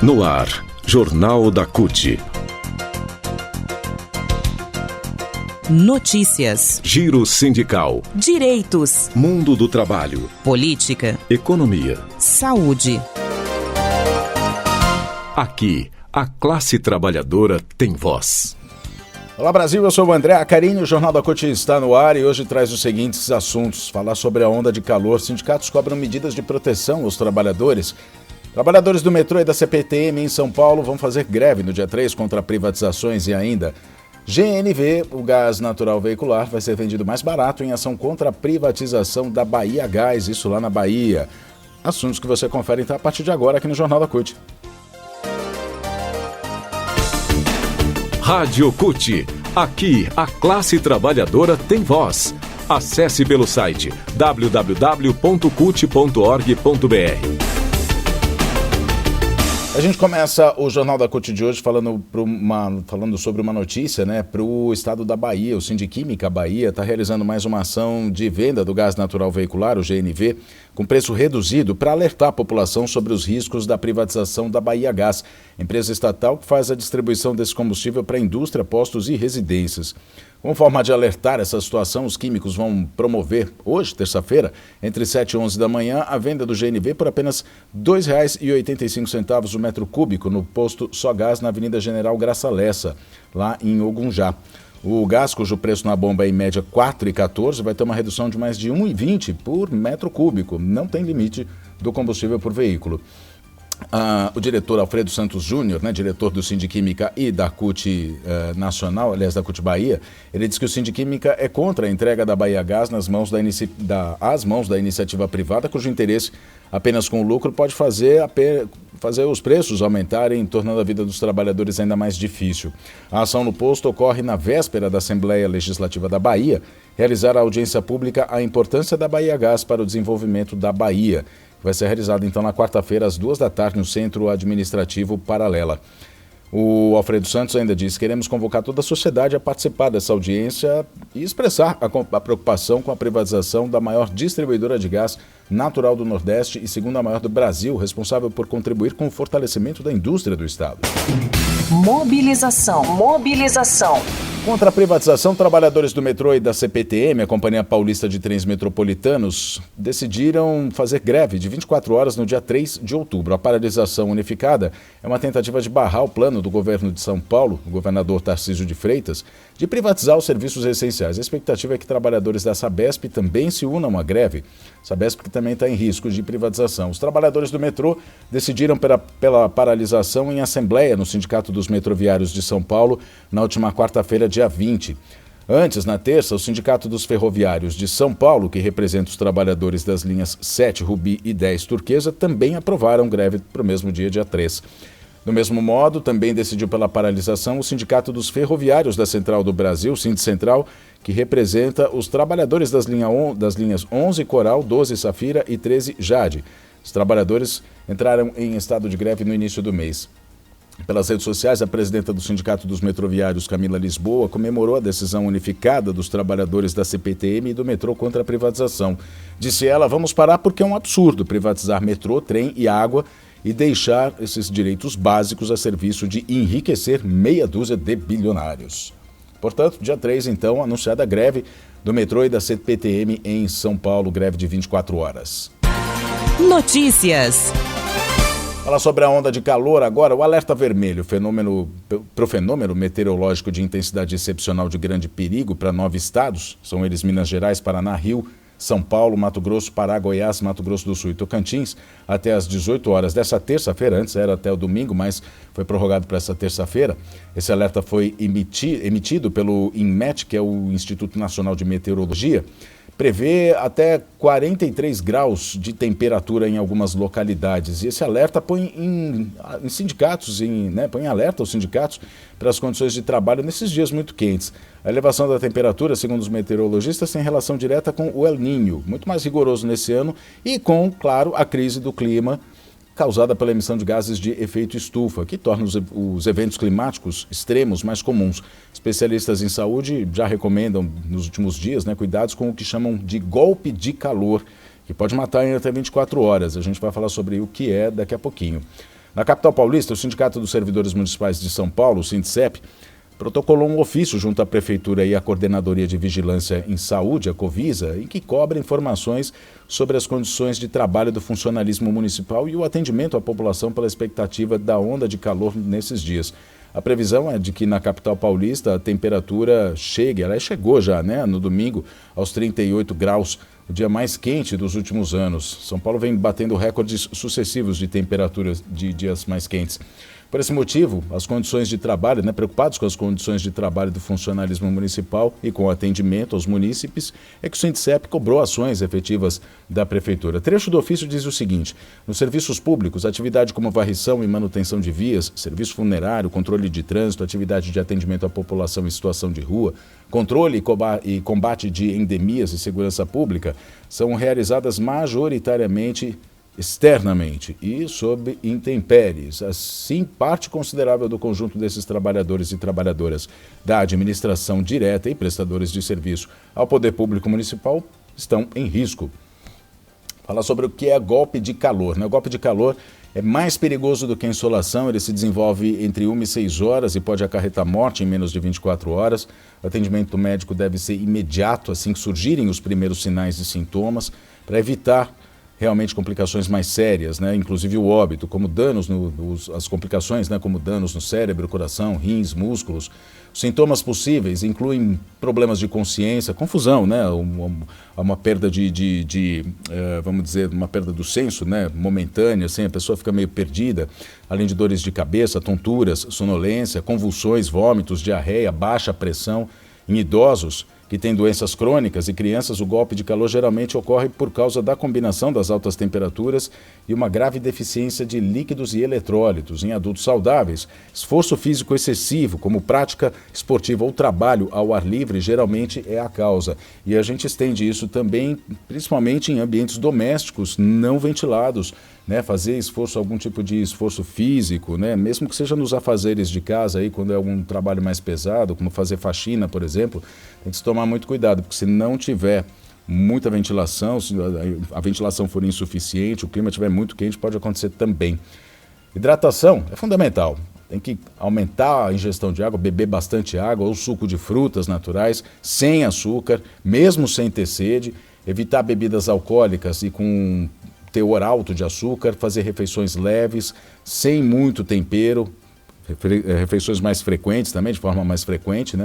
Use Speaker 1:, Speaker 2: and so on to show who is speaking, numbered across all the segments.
Speaker 1: No ar, Jornal da CUT.
Speaker 2: Notícias.
Speaker 1: Giro sindical.
Speaker 2: Direitos.
Speaker 1: Mundo do trabalho.
Speaker 2: Política.
Speaker 1: Economia.
Speaker 2: Saúde.
Speaker 1: Aqui, a classe trabalhadora tem voz.
Speaker 3: Olá Brasil, eu sou o André Acarini, o Jornal da CUT está no ar e hoje traz os seguintes assuntos. Falar sobre a onda de calor, sindicatos cobram medidas de proteção aos trabalhadores. Trabalhadores do metrô e da CPTM em São Paulo vão fazer greve no dia 3 contra privatizações e ainda GNV, o gás natural veicular, vai ser vendido mais barato em ação contra a privatização da Bahia Gás, isso lá na Bahia. Assuntos que você confere então a partir de agora aqui no Jornal da CUT.
Speaker 1: Rádio CUT. Aqui, a classe trabalhadora tem voz. Acesse pelo site www.cut.org.br.
Speaker 3: A gente começa o Jornal da CUT de hoje falando sobre uma notícia, para o estado da Bahia. O Sindiquímica Bahia está realizando mais uma ação de venda do gás natural veicular, o GNV, com preço reduzido para alertar a população sobre os riscos da privatização da Bahia Gás, empresa estatal que faz a distribuição desse combustível para a indústria, postos e residências. Como forma de alertar essa situação, os químicos vão promover, hoje, terça-feira, entre 7 e 11 da manhã, a venda do GNV por apenas R$ 2,85 o metro cúbico no posto Sogás, na Avenida General Graça Lessa, lá em Ogunjá. O gás, cujo preço na bomba é em média R$ 4,14, vai ter uma redução de mais de R$ 1,20 por metro cúbico. Não tem limite do combustível por veículo. O diretor Alfredo Santos Júnior, diretor do Sindiquímica e da CUT Nacional, aliás, da CUT Bahia, ele diz que o Sindiquímica é contra a entrega da Bahia Gás às mãos da iniciativa privada, cujo interesse apenas com o lucro pode fazer os preços aumentarem, tornando a vida dos trabalhadores ainda mais difícil. A ação no posto ocorre na véspera da Assembleia Legislativa da Bahia, realizar a audiência pública a importância da Bahia Gás para o desenvolvimento da Bahia. Vai ser realizado, então, na quarta-feira, às 2 da tarde, no Centro Administrativo Paralela. O Alfredo Santos ainda diz: queremos convocar toda a sociedade a participar dessa audiência e expressar a preocupação com a privatização da maior distribuidora de gás natural do Nordeste e segunda maior do Brasil, responsável por contribuir com o fortalecimento da indústria do Estado.
Speaker 2: Mobilização.
Speaker 3: Contra a privatização, trabalhadores do metrô e da CPTM, a Companhia Paulista de Trens Metropolitanos, decidiram fazer greve de 24 horas no dia 3 de outubro. A paralisação unificada é uma tentativa de barrar o plano do governo de São Paulo, o governador Tarcísio de Freitas, de privatizar os serviços essenciais. A expectativa é que trabalhadores da Sabesp também se unam à greve. Sabesp que também está em risco de privatização. Os trabalhadores do metrô decidiram pela paralisação em assembleia no Sindicato dos Metroviários de São Paulo na última quarta-feira, dia 20. Antes, na terça, o Sindicato dos Ferroviários de São Paulo, que representa os trabalhadores das linhas 7, Rubi e 10, Turquesa, também aprovaram greve para o mesmo dia 3. Do mesmo modo, também decidiu pela paralisação o Sindicato dos Ferroviários da Central do Brasil, Sindicentral, que representa os trabalhadores das linhas 11, Coral, 12, Safira e 13, Jade. Os trabalhadores entraram em estado de greve no início do mês. Pelas redes sociais, a presidenta do Sindicato dos Metroviários, Camila Lisboa, comemorou a decisão unificada dos trabalhadores da CPTM e do metrô contra a privatização. Disse ela: vamos parar porque é um absurdo privatizar metrô, trem e água e deixar esses direitos básicos a serviço de enriquecer meia dúzia de bilionários. Portanto, dia 3, então, anunciada a greve do metrô e da CPTM em São Paulo, greve de 24 horas.
Speaker 2: Notícias.
Speaker 3: Fala sobre a onda de calor agora, o alerta vermelho, para o fenômeno meteorológico de intensidade excepcional de grande perigo para 9 estados, são eles Minas Gerais, Paraná, Rio, São Paulo, Mato Grosso, Pará, Goiás, Mato Grosso do Sul e Tocantins, até às 18 horas dessa terça-feira. Antes era até o domingo, mas foi prorrogado para essa terça-feira. Esse alerta foi emitido pelo INMET, que é o Instituto Nacional de Meteorologia. Prevê até 43 graus de temperatura em algumas localidades. E esse alerta põe em alerta os sindicatos para as condições de trabalho nesses dias muito quentes. A elevação da temperatura, segundo os meteorologistas, tem relação direta com o El Niño, muito mais rigoroso nesse ano, e com, claro, a crise do clima causada pela emissão de gases de efeito estufa, que torna os eventos climáticos extremos mais comuns. Especialistas em saúde já recomendam, nos últimos dias, cuidados com o que chamam de golpe de calor, que pode matar em até 24 horas. A gente vai falar sobre o que é daqui a pouquinho. Na capital paulista, o Sindicato dos Servidores Municipais de São Paulo, o Sindicep, protocolou um ofício junto à Prefeitura e à Coordenadoria de Vigilância em Saúde, a Covisa, em que cobra informações sobre as condições de trabalho do funcionalismo municipal e o atendimento à população pela expectativa da onda de calor nesses dias. A previsão é de que na capital paulista a temperatura chegou já, né, no domingo, aos 38 graus, o dia mais quente dos últimos anos. São Paulo vem batendo recordes sucessivos de temperaturas de dias mais quentes. Por esse motivo, as condições de trabalho, preocupados com as condições de trabalho do funcionalismo municipal e com o atendimento aos munícipes, é que o Sindicep cobrou ações efetivas da Prefeitura. Trecho do ofício diz o seguinte: nos serviços públicos, atividade como varrição e manutenção de vias, serviço funerário, controle de trânsito, atividade de atendimento à população em situação de rua, controle e combate de endemias e segurança pública são realizadas majoritariamente externamente e sob intempéries. Assim, parte considerável do conjunto desses trabalhadores e trabalhadoras da administração direta e prestadores de serviço ao poder público municipal estão em risco. Falar sobre o que é golpe de calor. O golpe de calor é mais perigoso do que a insolação, ele se desenvolve entre 1 e 6 horas e pode acarretar morte em menos de 24 horas. O atendimento médico deve ser imediato assim que surgirem os primeiros sinais e sintomas, para evitar realmente complicações mais sérias, inclusive o óbito, como danos, as complicações, como danos no cérebro, coração, rins, músculos. Os sintomas possíveis incluem problemas de consciência, confusão, uma perda vamos dizer, uma perda do senso, momentânea, assim, a pessoa fica meio perdida, além de dores de cabeça, tonturas, sonolência, convulsões, vômitos, diarreia, baixa pressão. Em idosos que têm doenças crônicas e crianças, o golpe de calor geralmente ocorre por causa da combinação das altas temperaturas e uma grave deficiência de líquidos e eletrólitos. Em adultos saudáveis, esforço físico excessivo, como prática esportiva ou trabalho ao ar livre, geralmente é a causa. E a gente estende isso também, principalmente em ambientes domésticos não ventilados, fazer algum tipo de esforço físico, mesmo que seja nos afazeres de casa, aí, quando é algum trabalho mais pesado, como fazer faxina, por exemplo, tem que se tomar muito cuidado, porque se não tiver muita ventilação, se a ventilação for insuficiente, o clima estiver muito quente, pode acontecer também. Hidratação é fundamental. Tem que aumentar a ingestão de água, beber bastante água ou suco de frutas naturais, sem açúcar, mesmo sem ter sede, evitar bebidas alcoólicas e com teor alto de açúcar, fazer refeições leves, sem muito tempero, refeições mais frequentes também, de forma mais frequente,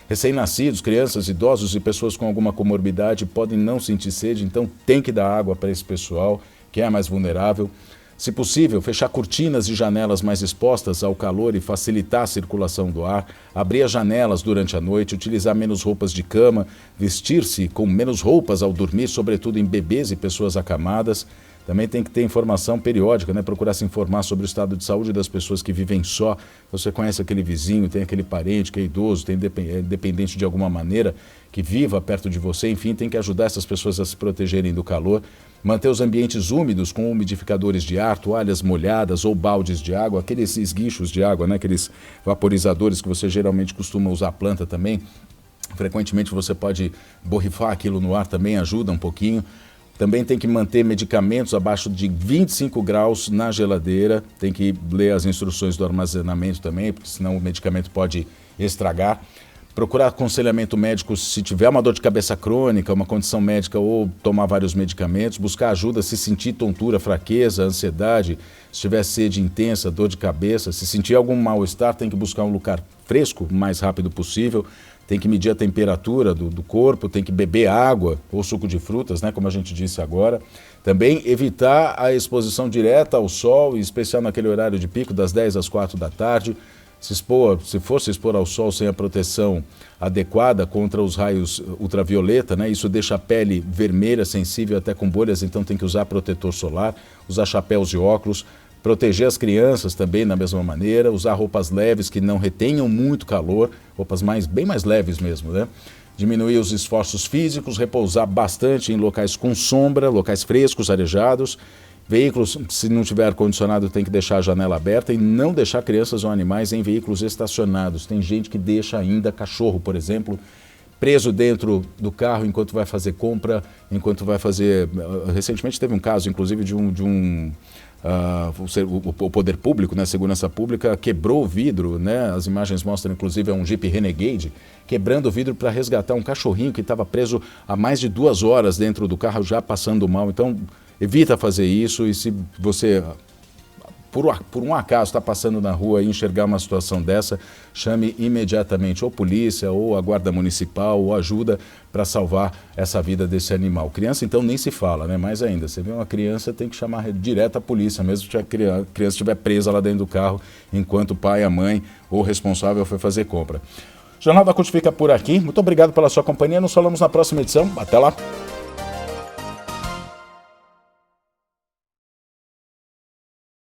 Speaker 3: Recém-nascidos, crianças, idosos e pessoas com alguma comorbidade podem não sentir sede, então tem que dar água para esse pessoal que é mais vulnerável. Se possível, fechar cortinas e janelas mais expostas ao calor e facilitar a circulação do ar, abrir as janelas durante a noite, utilizar menos roupas de cama, vestir-se com menos roupas ao dormir, sobretudo em bebês e pessoas acamadas. Também tem que ter informação periódica, procurar se informar sobre o estado de saúde das pessoas que vivem só. Você conhece aquele vizinho, tem aquele parente que é idoso, é dependente de alguma maneira, que viva perto de você. Enfim, tem que ajudar essas pessoas a se protegerem do calor. Manter os ambientes úmidos com umidificadores de ar, toalhas molhadas ou baldes de água, aqueles esguichos de água, aqueles vaporizadores que você geralmente costuma usar a planta também. Frequentemente você pode borrifar aquilo no ar, também ajuda um pouquinho. Também tem que manter medicamentos abaixo de 25 graus na geladeira. Tem que ler as instruções do armazenamento também, porque senão o medicamento pode estragar. Procurar aconselhamento médico se tiver uma dor de cabeça crônica, uma condição médica ou tomar vários medicamentos. Buscar ajuda se sentir tontura, fraqueza, ansiedade, se tiver sede intensa, dor de cabeça. Se sentir algum mal-estar, tem que buscar um lugar fresco o mais rápido possível. Tem que medir a temperatura do corpo, tem que beber água ou suco de frutas, como a gente disse agora. Também evitar a exposição direta ao sol, em especial naquele horário de pico, das 10 às 4 da tarde. Se for se expor ao sol sem a proteção adequada contra os raios ultravioleta, isso deixa a pele vermelha, sensível até com bolhas, então tem que usar protetor solar, usar chapéus e óculos. Proteger as crianças também da mesma maneira, usar roupas leves que não retenham muito calor, roupas bem mais leves mesmo, Diminuir os esforços físicos, repousar bastante em locais com sombra, locais frescos, arejados. Veículos, se não tiver ar-condicionado, tem que deixar a janela aberta e não deixar crianças ou animais em veículos estacionados. Tem gente que deixa ainda cachorro, por exemplo, preso dentro do carro enquanto vai fazer compra, enquanto vai fazer... Recentemente teve um caso, inclusive, de um o poder público, né, a segurança pública, quebrou o vidro, né, as imagens mostram inclusive um Jeep Renegade, quebrando o vidro para resgatar um cachorrinho que estava preso há mais de 2 horas dentro do carro, já passando mal. Então, evita fazer isso, e se você, por um acaso, está passando na rua e enxergar uma situação dessa, chame imediatamente ou polícia, ou a guarda municipal, ou ajuda para salvar essa vida desse animal. Criança, então, nem se fala, né? Mais ainda, você vê uma criança, tem que chamar direto a polícia, mesmo que a criança estiver presa lá dentro do carro, enquanto o pai, a mãe ou o responsável foi fazer compra. O Jornal da CUT fica por aqui. Muito obrigado pela sua companhia. Nos falamos na próxima edição. Até lá!